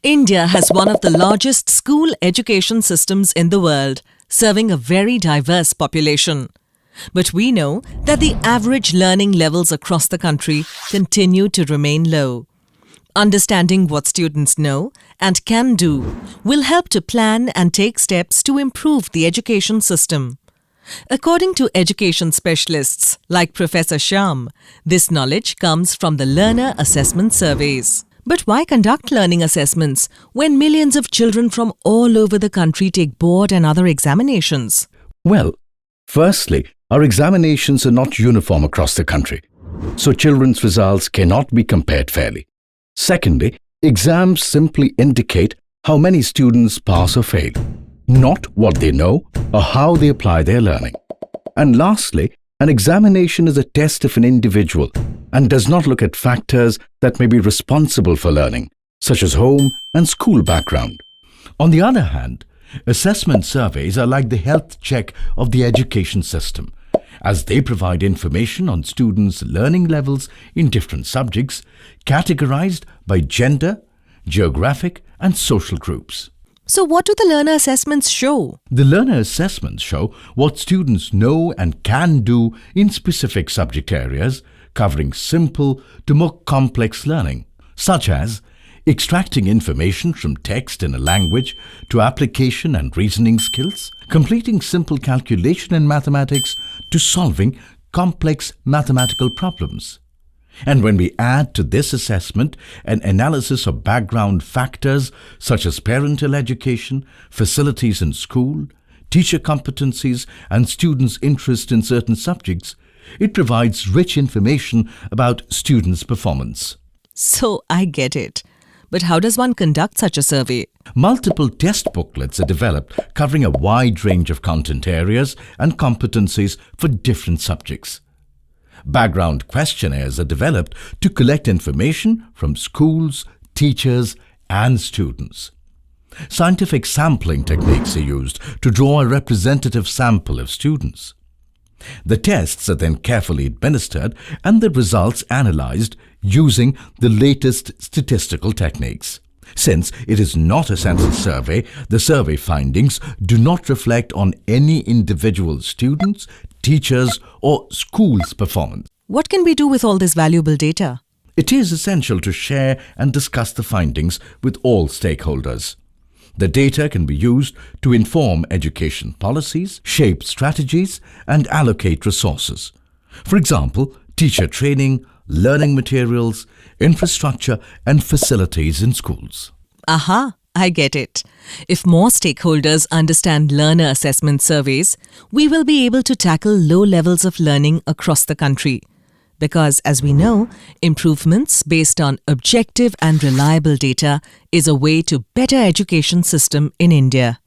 India has one of the largest school education systems in the world, serving a very diverse population. But we know that the average learning levels across the country continue to remain low. Understanding what students know and can do will help to plan and take steps to improve the education system. According to education specialists like Professor Shyam, this knowledge comes from the learner assessment surveys. But why conduct learning assessments when millions of children from all over the country take board and other examinations? Well, firstly, our examinations are not uniform across the country, so children's results cannot be compared fairly. Secondly, exams simply indicate how many students pass or fail, not what they know or how they apply their learning. And lastly, an examination is a test of an individual and does not look at factors that may be responsible for learning, such as home and school background. On the other hand, assessment surveys are like the health check of the education system, as they provide information on students' learning levels in different subjects, categorized by gender, geographic, and social groups. So what do the learner assessments show? The learner assessments show what students know and can do in specific subject areas, covering simple to more complex learning, such as extracting information from text in a language to application and reasoning skills, completing simple calculation in mathematics to solving complex mathematical problems. And when we add to this assessment an analysis of background factors such as parental education, facilities in school, teacher competencies, and students' interest in certain subjects, it provides rich information about students' performance. So I get it. But how does one conduct such a survey? Multiple test booklets are developed covering a wide range of content areas and competencies for different subjects. Background questionnaires are developed to collect information from schools, teachers, and students. Scientific sampling techniques are used to draw a representative sample of students. The tests are then carefully administered and the results analyzed using the latest statistical techniques. Since it is not a census survey, the survey findings do not reflect on any individual students, teachers, or school's performance. What can we do with all this valuable data? It is essential to share and discuss the findings with all stakeholders. The data can be used to inform education policies, shape strategies, and allocate resources. For example, teacher training, learning materials, infrastructure, and facilities in schools. Aha, I get it. If more stakeholders understand learner assessment surveys, we will be able to tackle low levels of learning across the country. Because, as we know, improvements based on objective and reliable data is a way to better education system in India.